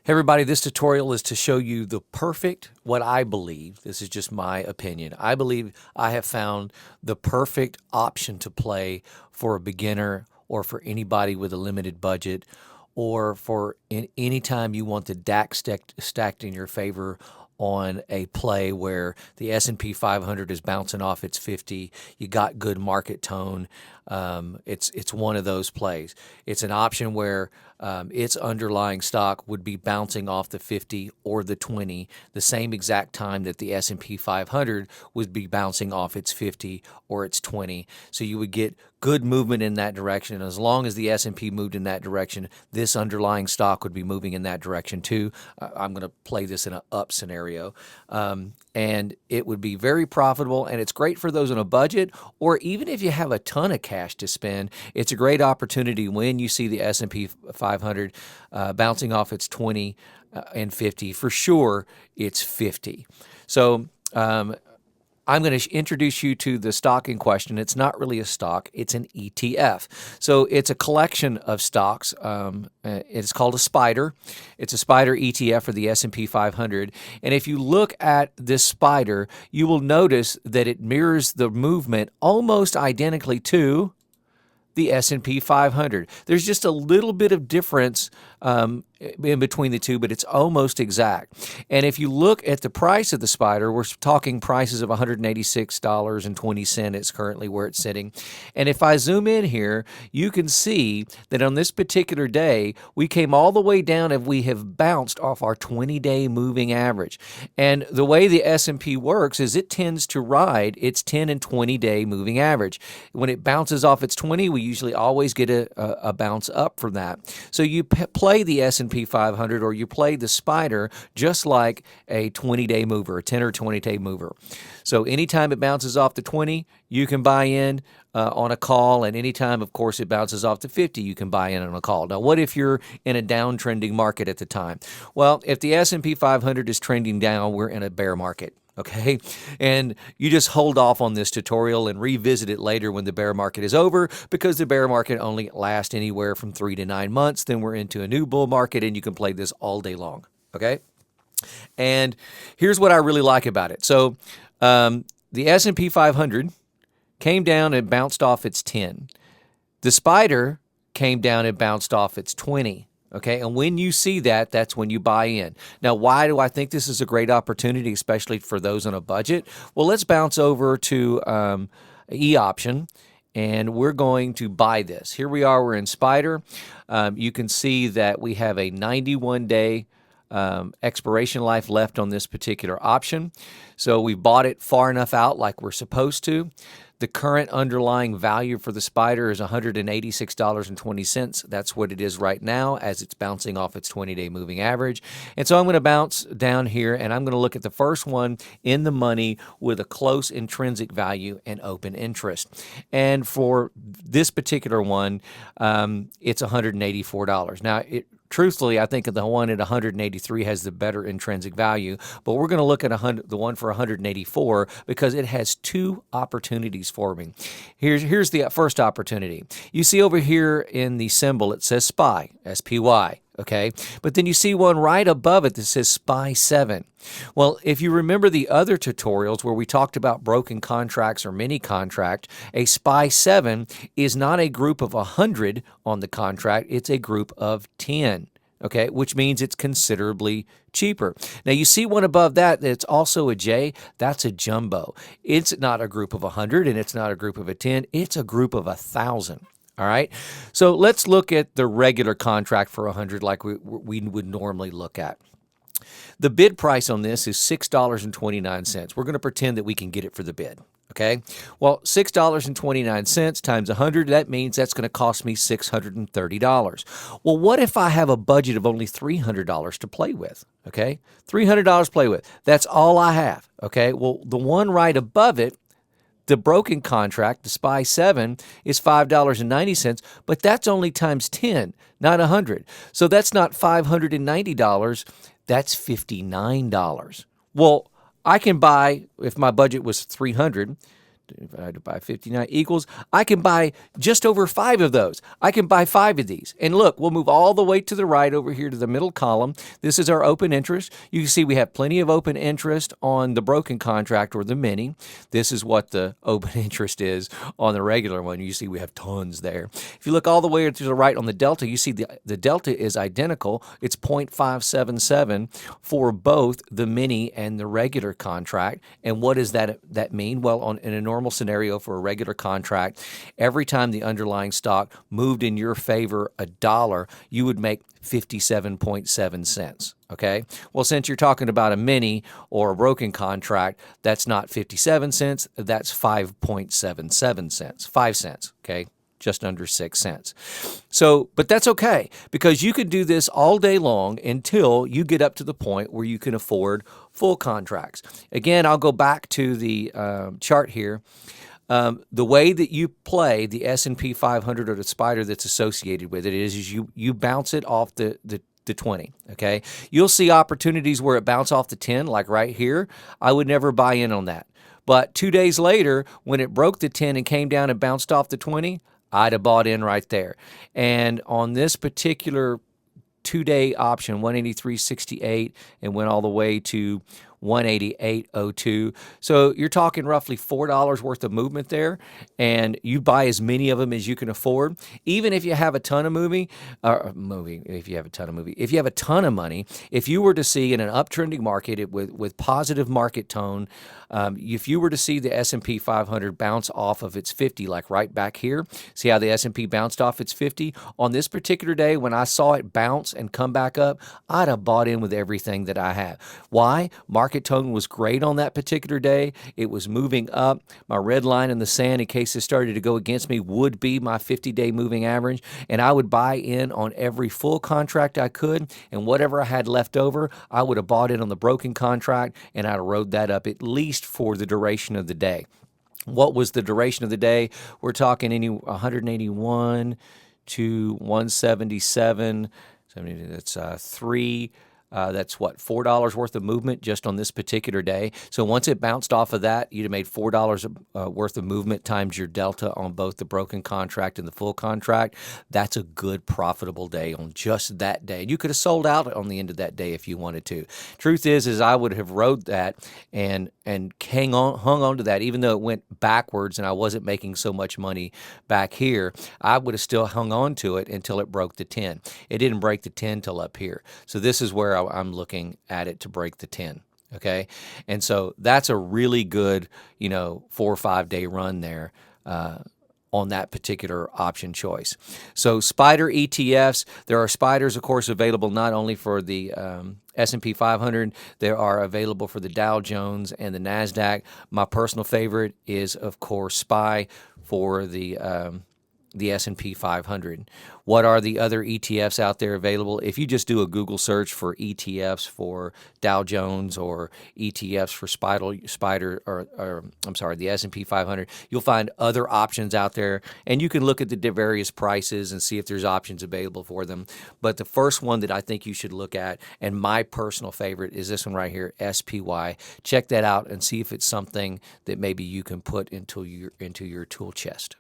Hey everybody, this tutorial is to show you the perfect, what I believe, this is just my opinion, I believe I have found the perfect option to play for a beginner or for anybody with a limited budget or for any time you want the DAX stacked in your favor on a play where the S&P 500 is bouncing off its 50, you got good market tone. It's one of those plays. It's an option where its underlying stock would be bouncing off the 50 or the 20 the same exact time that the S&P 500 would be bouncing off its 50 or its 20. So you would get good movement in that direction. As long as the S&P moved in that direction, this underlying stock would be moving in that direction too. I'm going to play this in an up scenario. And it would be very profitable, and it's great for those on a budget, or even if you have a ton of cash to spend, it's a great opportunity when you see the S&P 500 bouncing off its 20 and 50. For sure, it's 50. So I'm going to introduce you to the stock in question. It's not really a stock, it's an ETF. So it's a collection of stocks. It's called a SPDR. It's a SPDR ETF for the S&P 500. And if you look at this SPDR, you will notice that it mirrors the movement almost identically to the S&P 500. There's just a little bit of difference in between the two, but it's almost exact. And if you look at the price of the SPDR, we're talking prices of $186.20. It's currently where it's sitting. And if I zoom in here, you can see that on this particular day, we came all the way down and we have bounced off our 20-day moving average. And the way the S&P works is it tends to ride its 10 and 20-day moving average. When it bounces off its 20, we usually always get a bounce up from that. So you play the S&P 500 or you play the SPDR just like a 20-day mover, a 10 or 20-day mover. So anytime it bounces off the 20, you can buy in on a call, and anytime, of course, it bounces off the 50, you can buy in on a call. Now, what if you're in a downtrending market at the time? Well, if the S&P 500 is trending down, we're in a bear market. Okay, and you just hold off on this tutorial and revisit it later when the bear market is over, because the bear market only lasts anywhere from 3 to 9 months. Then we're into a new bull market, and you can play this all day long. Okay, and here's what I really like about it. So the S&P 500 came down and bounced off its 10. The SPDR came down and bounced off its 20. Okay, and when you see that, that's when you buy in. Now, why do I think this is a great opportunity, especially for those on a budget? Well, let's bounce over to E-option, and we're going to buy this. Here we are, we're in SPDR. You can see that we have a 91-day expiration life left on this particular option. So we bought it far enough out like we're supposed to. The current underlying value for the SPDR is $186.20. That's what it is right now as it's bouncing off its 20-day moving average. And so I'm going to bounce down here, and I'm going to look at the first one in the money with a close intrinsic value and open interest. And for this particular one, it's $184. Now, truthfully, I think the one at 183 has the better intrinsic value, but we're going to look at the one for 184 because it has two opportunities for me. Here's the first opportunity. You see over here in the symbol, it says SPY, S-P-Y. Okay, but then you see one right above it that says SPY 7. Well, if you remember the other tutorials where we talked about broken contracts or mini contract, a SPY 7 is not a group of 100 on the contract, it's a group of 10. Okay, which means it's considerably cheaper. Now, you see one above that that's also a J, that's a jumbo. It's not a group of 100 and it's not a group of a 10, it's a group of 1,000. All right, so let's look at the regular contract for 100 like we would normally look at. The bid price on this is $6.29. We're going to pretend that we can get it for the bid. Okay, well, $6.29 times 100, that means that's going to cost me $630. Well, what if I have a budget of only $300 to play with? Okay, $300 to play with. That's all I have. Okay, well, the one right above it, the broken contract, the SPY 7, is $5.90, but that's only times 10, not 100. So that's not $590, that's $59. Well, I can buy, if my budget was $300, divided by 59 equals, I can buy just over 5 of those. I can buy 5 of these. And look, we'll move all the way to the right over here to the middle column. This is our open interest. You can see we have plenty of open interest on the broken contract or the mini. This is what the open interest is on the regular one. You see we have tons there. If you look all the way to the right on the delta, you see the delta is identical. It's 0.577 for both the mini and the regular contract. And what does that mean? Well, in a normal scenario for a regular contract, every time the underlying stock moved in your favor $1, you would make 57.7 cents. Okay? Well, since you're talking about a mini or a broken contract, that's not 57 cents, that's 5.77 cents. 5 cents, okay? Just under 6 cents. So, but that's okay, because you can do this all day long until you get up to the point where you can afford full contracts. Again, I'll go back to the chart here. The way that you play the S&P 500 or the spider that's associated with it is you bounce it off the 20, okay? You'll see opportunities where it bounces off the 10, like right here. I would never buy in on that. But 2 days later, when it broke the 10 and came down and bounced off the 20, I'd have bought in right there. And on this particular 2-day option, 183.68, and went all the way to 188.02. So you're talking roughly $4 worth of movement there, and you buy as many of them as you can afford. Even if you have a ton of if you have a ton of money, if you were to see in an uptrending market with positive market tone, if you were to see the S&P 500 bounce off of its 50, like right back here, see how the S&P bounced off its 50? On this particular day, when I saw it bounce and come back up, I'd have bought in with everything that I have. Why? Market tone was great on that particular day. It was moving up. My red line in the sand, in case it started to go against me, would be my 50-day moving average, and I would buy in on every full contract I could, and whatever I had left over, I would have bought in on the broken contract, and I'd have rode that up at least for the duration of the day. What was the duration of the day? We're talking 181 to 177. That's that's what, $4 worth of movement just on this particular day. So once it bounced off of that, you'd have made $4 worth of movement times your delta on both the broken contract and the full contract. That's a good profitable day on just that day. You could have sold out on the end of that day if you wanted to. Truth is I would have rode that and hung on to that, even though it went backwards and I wasn't making so much money back here. I would have still hung on to it until it broke the 10. It didn't break the 10 till up here. So this is where I'm looking at it to break the 10. Okay. And so that's a really good, 4 or 5 day run there, on that particular option choice. So spider ETFs, there are spiders, of course, available not only for the S&P 500, they are available for the Dow Jones and the NASDAQ. My personal favorite is, of course, SPY for the S&P 500. What are the other ETFs out there available? If you just do a Google search for ETFs for Dow Jones or ETFs for the S&P 500, you'll find other options out there, and you can look at the various prices and see if there's options available for them. But the first one that I think you should look at, and my personal favorite, is this one right here, SPY. Check that out and see if it's something that maybe you can put into your tool chest.